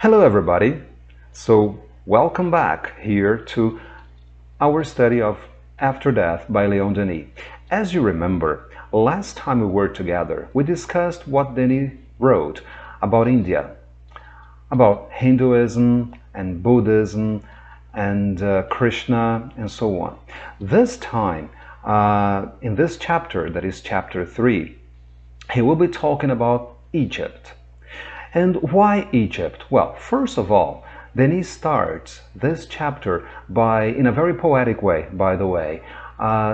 Hello everybody. So welcome back here to our study of After Death by Léon Denis. As you remember, last time we were together, we discussed what Denis wrote about India, about Hinduism and Buddhism and Krishna and so on. This time, in this chapter, that is chapter 3, he will be talking about Egypt. And why Egypt? Well, first of all, Denis starts this chapter by, in a very poetic way, by the way,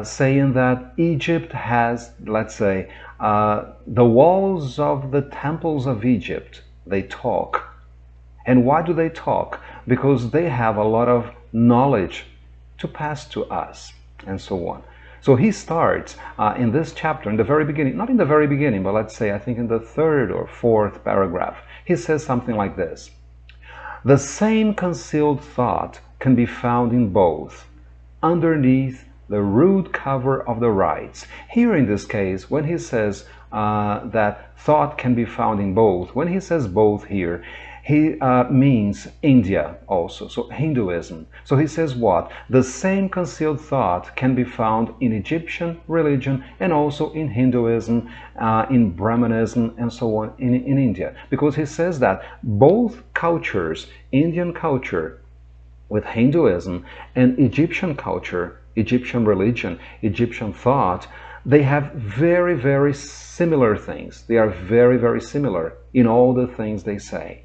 saying that Egypt has, let's say, the walls of the temples of Egypt, they talk. And why do they talk? Because they have a lot of knowledge to pass to us, and so on. So he starts in this chapter, in the very beginning, not in the very beginning, but let's say, I think in the third or fourth paragraph, he says something like this. The same concealed thought can be found in both, underneath the rude cover of the rites. Here in this case, when he says that thought can be found in both, when he says both here, he means India also, so Hinduism. So he says what? The same concealed thought can be found in Egyptian religion and also in Hinduism, in Brahmanism, and so on in India. Because he says that both cultures, Indian culture with Hinduism and Egyptian culture, Egyptian religion, Egyptian thought, they have very, very similar things. They are very, very similar in all the things they say.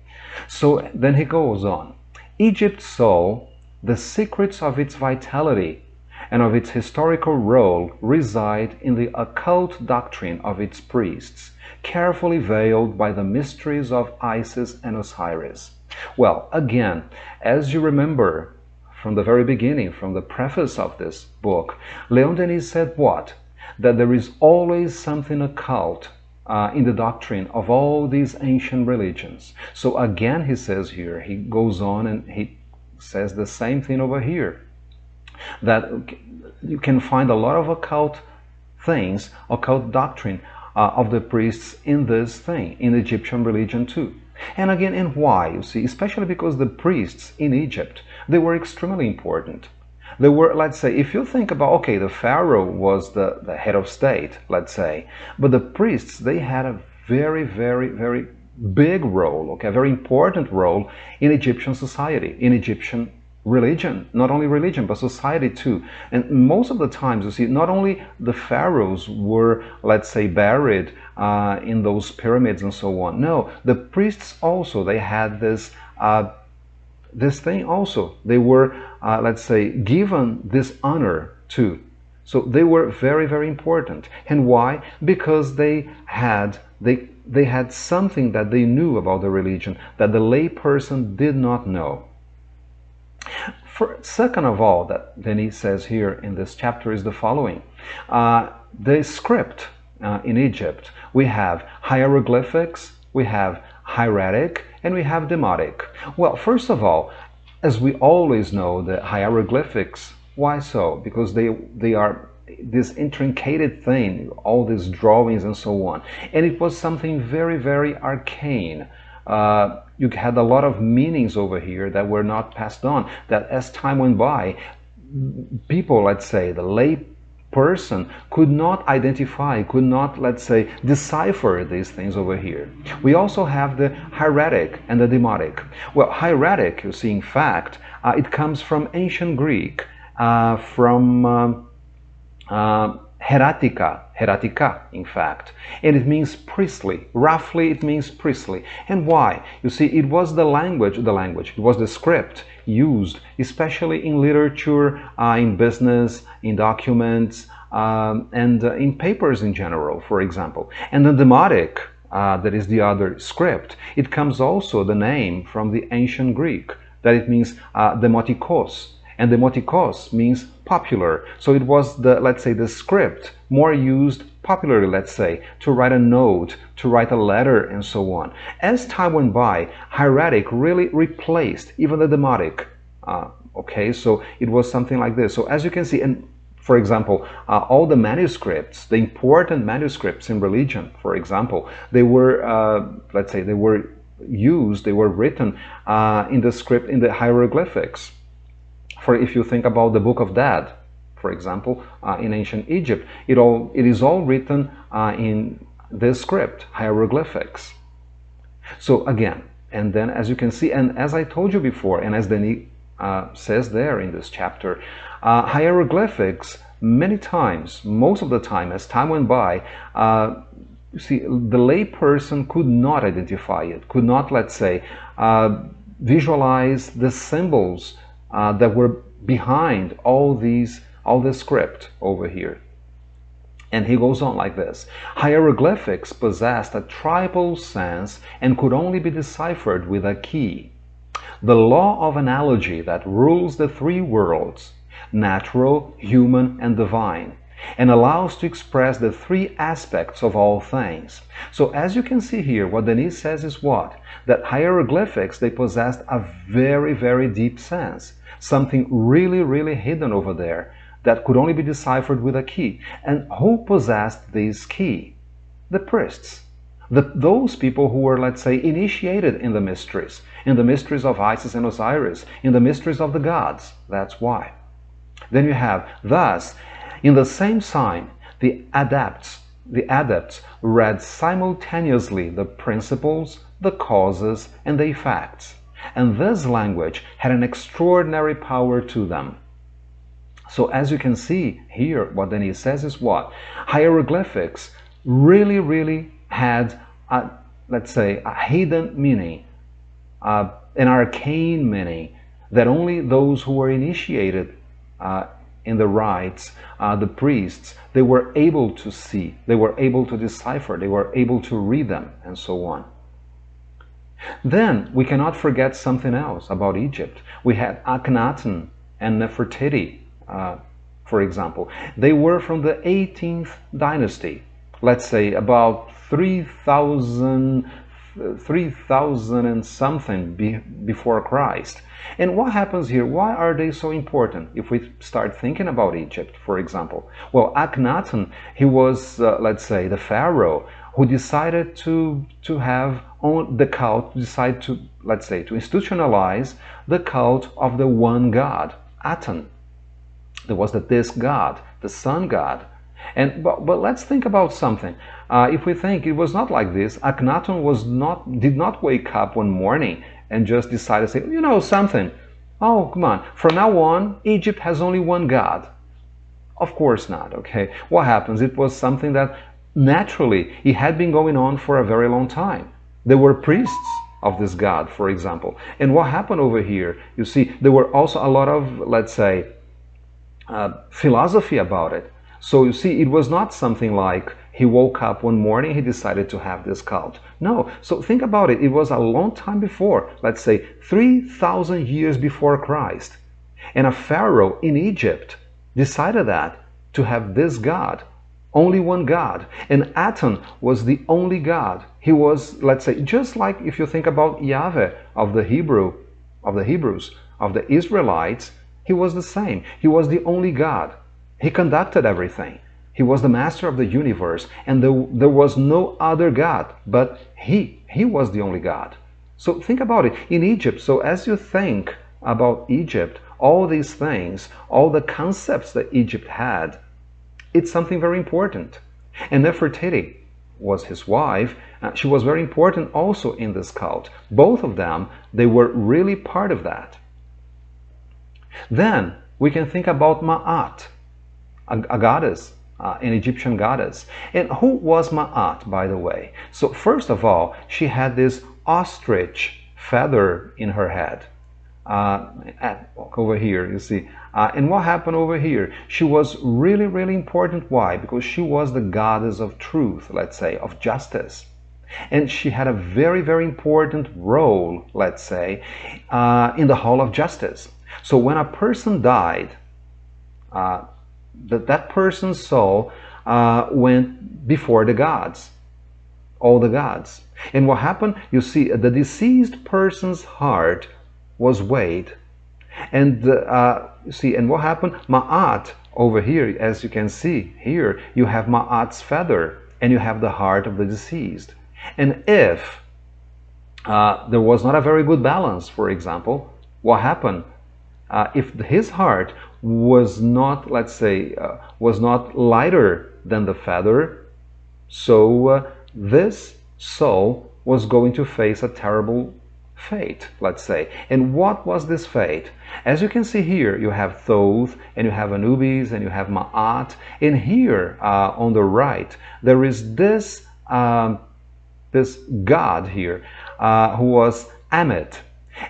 So then he goes on. Egypt saw the secrets of its vitality and of its historical role reside in the occult doctrine of its priests, carefully veiled by the mysteries of Isis and Osiris. Well, again, as you remember from the very beginning, from the preface of this book, Léon Denis said what? That there is always something occult in the doctrine of all these ancient religions. So again, he says here, he goes on and he says the same thing over here, that you can find a lot of occult things, occult doctrine of the priests in this thing, in Egyptian religion too. And again, and why? You see, especially because the priests in Egypt, they were extremely important. They were, let's say, if you think about, okay, the pharaoh was the head of state, let's say, but the priests, they had a very, very, very big role, okay, a very important role in Egyptian society, in Egyptian religion, not only religion, but society too. And most of the times, you see, not only the pharaohs were, let's say, buried in those pyramids and so on. No, the priests also, they had this thing also. They were, let's say, given this honor too. So they were very, very important. And why? Because they had something that they knew about the religion that the lay person did not know. Second of all, that Denis says here in this chapter is the following. The script in Egypt, we have hieroglyphics, we have hieratic, and we have demotic. Well, first of all, as we always know, the hieroglyphics, why so? Because they are this intricated thing, all these drawings and so on. And it was something very, very arcane. You had a lot of meanings over here that were not passed on, that as time went by, people, let's say, the lay person could not identify, could not, let's say, decipher these things over here. We also have the hieratic and the demotic. Well, hieratic, you see, in fact, it comes from ancient Greek, from heratika, in fact, and it means priestly. Roughly, it means priestly. And why? You see, it was the language, it was the script used, especially in literature, in business, in documents, and in papers in general, for example. And the demotic, that is the other script, it comes also the name from the ancient Greek, that it means demotikos. And demotikos means popular. So it was the, let's say, the script more used popularly, let's say, to write a note, to write a letter, and so on. As time went by, hieratic really replaced even the demotic. Okay, so it was something like this. So as you can see, and for example, all the manuscripts, the important manuscripts in religion, for example, they were, let's say, they were used, they were written in the script, in the hieroglyphics. For if you think about the Book of Dead, for example, in ancient Egypt, it is all written in this script, hieroglyphics. So again, and then as you can see, and as I told you before, and as Denis says there in this chapter, hieroglyphics many times, most of the time, as time went by, you see, the lay person could not identify it, could not, let's say, visualize the symbols that were behind all this script over here. And he goes on like this. Hieroglyphics possessed a tribal sense and could only be deciphered with a key. The law of analogy that rules the three worlds, natural, human, and divine, and allows to express the three aspects of all things. So as you can see here, what Denis says is what? That hieroglyphics, they possessed a very, very deep sense, something really, really hidden over there that could only be deciphered with a key. And who possessed this key? The priests. Those people who were, let's say, initiated in the mysteries of Isis and Osiris, in the mysteries of the gods. That's why. Then you have, thus, in the same sign, the adepts read simultaneously the principles, the causes, and the effects. And this language had an extraordinary power to them. So as you can see here, what Denis says is what? Hieroglyphics really, really had, let's say, a hidden meaning, an arcane meaning that only those who were initiated in the rites, the priests, they were able to see, they were able to decipher, they were able to read them, and so on. Then we cannot forget something else about Egypt. We had Akhenaten and Nefertiti, for example. They were from the 18th dynasty, let's say about 3,000 and something before Christ. And what happens here? Why are they so important if we start thinking about Egypt, for example? Well, Akhenaten, he was, let's say, the pharaoh who decided to have the cult, decide to, let's say, to institutionalize the cult of the one God, Aten. There was the disk god, the sun god. And but let's think about something. If we think it was not like this, Akhenaten did not wake up one morning and just decide to say, you know something, oh come on, from now on Egypt has only one god. Of course not, okay? What happens? It was something that naturally it had been going on for a very long time. There were priests of this god, for example. And what happened over here? You see, there were also a lot of, let's say, philosophy about it. So you see, it was not something like he woke up one morning, he decided to have this cult. No, so think about it. It was a long time before, let's say 3,000 years before Christ. And a pharaoh in Egypt decided that to have this god, only one god. And Aten was the only god. He was, let's say, just like if you think about Yahweh of the Hebrews, of the Israelites, he was the same. He was the only God. He conducted everything. He was the master of the universe, and there was no other God, but he was the only God. So think about it. In Egypt, so as you think about Egypt, all these things, all the concepts that Egypt had, it's something very important. And Nefertiti was his wife. She was very important also in this cult. Both of them, they were really part of that. Then we can think about Ma'at, a goddess, an Egyptian goddess. And who was Ma'at, by the way? So first of all, she had this ostrich feather in her head. Over here, you see. And what happened over here? She was really, really important. Why? Because she was the goddess of truth, let's say, of justice. And she had a very, very important role, let's say, in the hall of justice. So when a person died, that person's soul went before the gods, all the gods. And what happened? You see, the deceased person's heart was weighed. And you see, and what happened? Ma'at over here, as you can see here, you have Ma'at's feather, and you have the heart of the deceased. And if there was not a very good balance, for example. What happened? If his heart was not, let's say, was not lighter than the feather, so this soul was going to face a terrible fate, let's say. And what was this fate? As you can see here, you have Thoth, and you have Anubis, and you have Ma'at. And here on the right, there is this god here who was Ammit.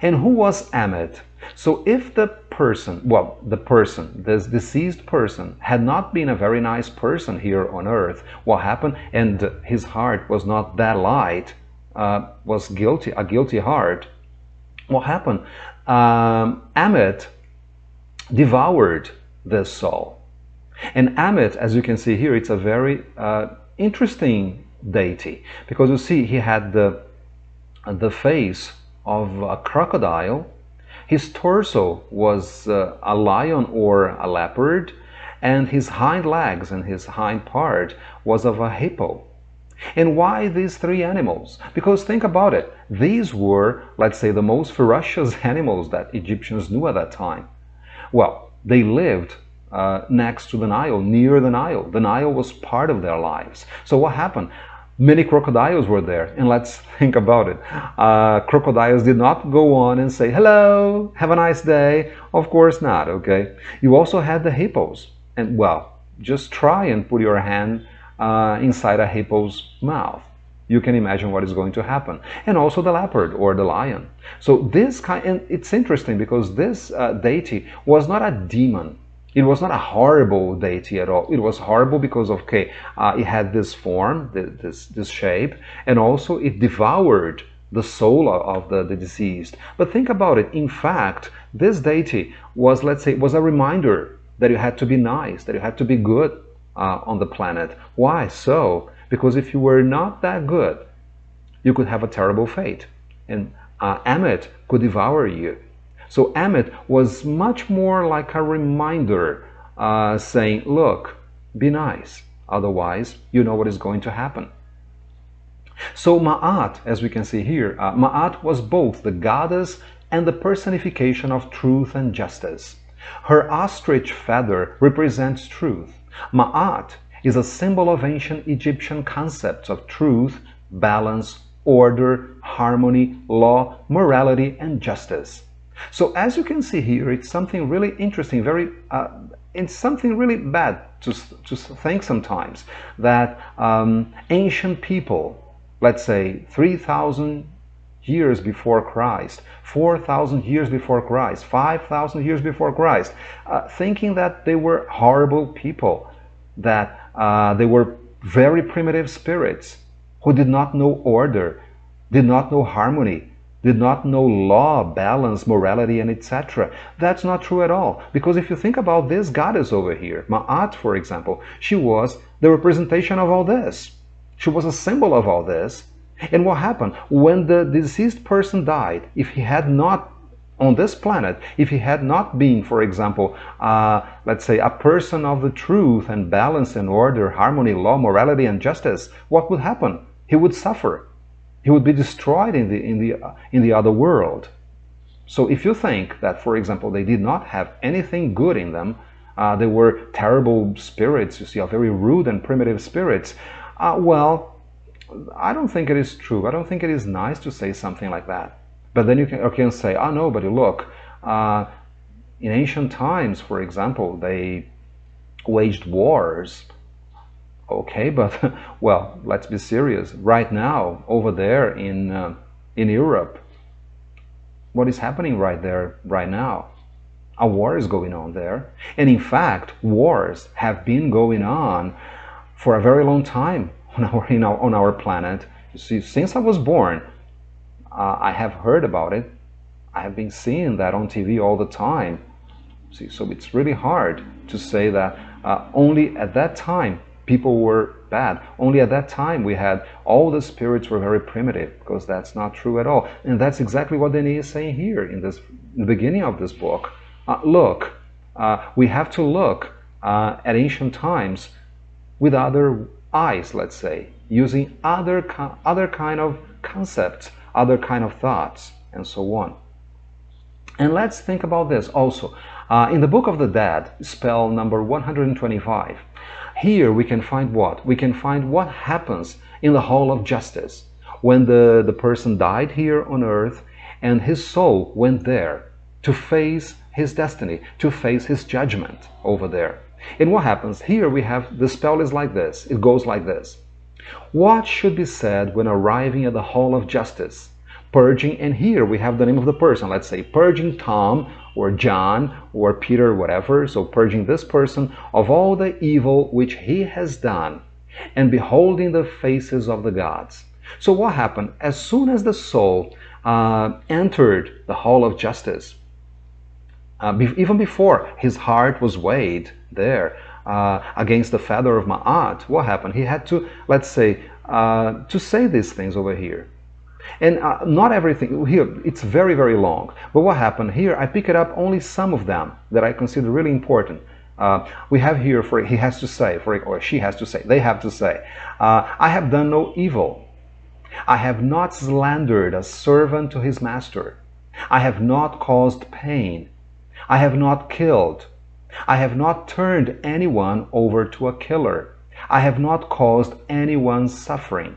And who was Ammit? So if the person, well, this deceased person, had not been a very nice person here on earth, what happened? And his heart was not that light, was guilty, a guilty heart. What happened? Ammit devoured this soul. And Ammit, as you can see here, it's a very interesting deity, because you see he had the face of a crocodile. His torso was a lion or a leopard, and his hind legs and his hind part was of a hippo. And why these three animals? Because think about it, these were, let's say, the most ferocious animals that Egyptians knew at that time. Well, they lived next to the Nile, near the Nile. The Nile was part of their lives. So what happened? Many crocodiles were there, and let's think about it. Crocodiles did not go on and say, hello, have a nice day. Of course not, okay? You also had the hippos, and well, just try and put your hand inside a hippo's mouth. You can imagine what is going to happen. And also the leopard or the lion. So this kind, and it's interesting because this deity was not a demon. It was not a horrible deity at all. It was horrible because of, okay, it had this form, this shape, and also it devoured the soul of the deceased. But think about it. In fact, this deity was, let's say, was a reminder that you had to be nice, that you had to be good on the planet. Why so? Because if you were not that good, you could have a terrible fate, and Ammit could devour you. So Ammit was much more like a reminder, saying, look, be nice, otherwise you know what is going to happen. So Ma'at, as we can see here, Ma'at was both the goddess and the personification of truth and justice. Her ostrich feather represents truth. Ma'at is a symbol of ancient Egyptian concepts of truth, balance, order, harmony, law, morality, and justice. So as you can see here, it's something really interesting, it's something really bad to think sometimes, that ancient people, let's say 3,000 years before Christ, 4,000 years before Christ, 5,000 years before Christ, thinking that they were horrible people, that they were very primitive spirits who did not know order, did not know harmony, did not know law, balance, morality, and etc. That's not true at all. Because if you think about this goddess over here, Ma'at, for example, she was the representation of all this. She was a symbol of all this. And what happened? When the deceased person died, if he had not, on this planet, if he had not been, for example, let's say a person of the truth and balance and order, harmony, law, morality, and justice, what would happen? He would suffer. He would be destroyed in the other world. So if you think that, for example, they did not have anything good in them, they were terrible spirits, you see, very rude and primitive spirits, well, I don't think it is true. I don't think it is nice to say something like that. But then you can say, oh no, but look, in ancient times, for example, they waged wars. Okay, but well, let's be serious. Right now, over there in Europe, what is happening right there, right now? A war is going on there. And in fact, wars have been going on for a very long time on our planet. You see, since I was born, I have heard about it. I have been seeing that on TV all the time. See, so it's really hard to say that only at that time people were bad. Only at that time we had all the spirits were very primitive, because that's not true at all. And that's exactly what Denis is saying here in the beginning of this book. Look, we have to look at ancient times with other eyes, let's say, using other kind of concepts other kind of thoughts, and so on. And let's think about this also. In the Book of the Dead, spell number 125, here we can find what? We can find what happens in the Hall of Justice when the person died here on earth and his soul went there to face his destiny, to face his judgment over there. And what happens? Here we have, the spell is like this. It goes like this. What should be said when arriving at the Hall of Justice? Purging, and here we have the name of the person. Let's say purging Tom or John or Peter, whatever. So purging this person of all the evil which he has done and beholding the faces of the gods. So what happened? As soon as the soul entered the Hall of Justice, even before his heart was weighed there against the feather of Ma'at, what happened? He had to, let's say, to say these things over here. And not everything, here it's very, very long. But what happened here, I pick it up only some of them that I consider really important. We have here, he has to say, or she has to say, they have to say, I have done no evil. I have not slandered a servant to his master. I have not caused pain. I have not killed. I have not turned anyone over to a killer. I have not caused anyone suffering.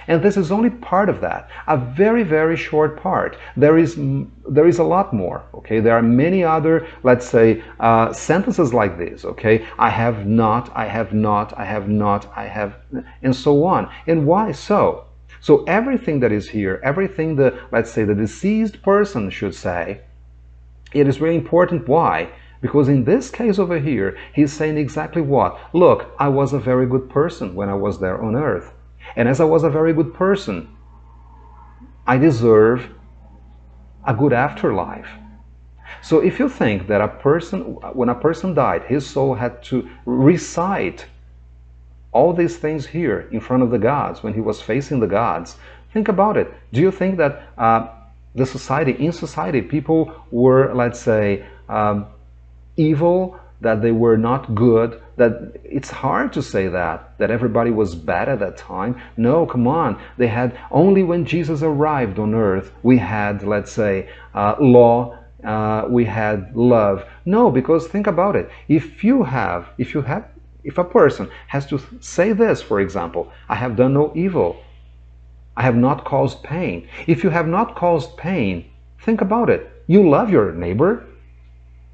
And this is only part of that, a very, very short part. There is a lot more, okay? There are many other, let's say, sentences like this, okay? I have not, I have not, I have not, I have, and so on. And why so? So everything that is here, everything that, let's say, the deceased person should say, it is really important. Why? Because in this case over here, he's saying exactly what? Look, I was a very good person when I was there on earth. And as I was a very good person, I deserve a good afterlife. So if you think that a person, when a person died, his soul had to recite all these things here in front of the gods, when he was facing the gods, think about it. Do you think that in society, people were, let's say, evil, that they were not good, that it's hard to say that everybody was bad at that time? No, come on. They had, only when Jesus arrived on earth, we had, let's say, law, we had love. No, because think about it. If a person has to say this, for example, I have done no evil, I have not caused pain. If you have not caused pain, think about it. You love your neighbor.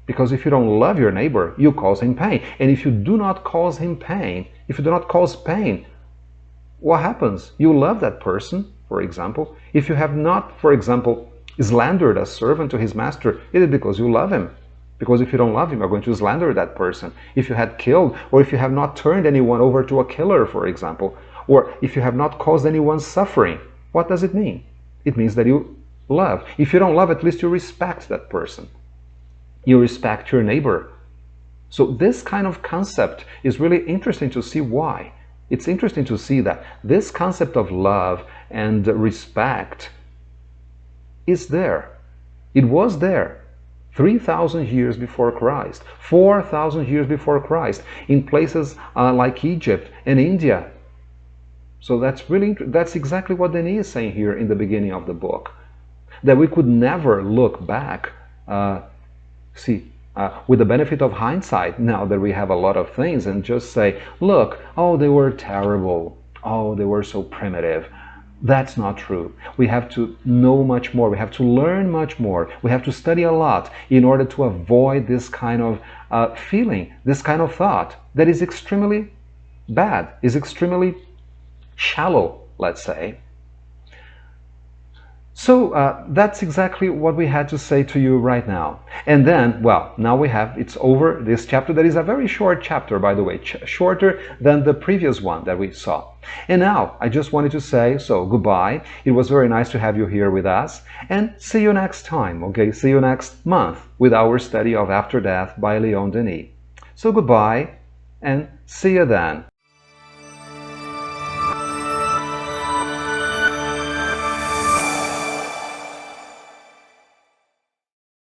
Because if you don't love your neighbor, you cause him pain. And if you do not cause him pain, if you do not cause pain, what happens? You love that person, for example. If you have not, for example, slandered a servant to his master, it is because you love him. Because if you don't love him, you're going to slander that person. If you had killed, or if you have not turned anyone over to a killer, for example, or if you have not caused anyone suffering, what does it mean? It means that you love. If you don't love, at least you respect that person. You respect your neighbor. So this kind of concept is really interesting to see why. It's interesting to see that this concept of love and respect is there. It was there 3,000 years before Christ, 4,000 years before Christ, in places like Egypt and India. So that's exactly what Denis is saying here in the beginning of the book, that we could never look back with the benefit of hindsight, now that we have a lot of things, and just say, look, oh, they were terrible, oh, they were so primitive. That's not true. We have to know much more. We have to learn much more. We have to study a lot in order to avoid this kind of feeling, this kind of thought that is extremely bad, is extremely shallow, let's say. So that's exactly what we had to say to you right now. And then, well, now it's over, this chapter. That is a very short chapter, by the way, shorter than the previous one that we saw. And now, I just wanted to say, so goodbye. It was very nice to have you here with us. And see you next time, okay? See you next month with our study of After Death by Léon Denis. So goodbye, and see you then.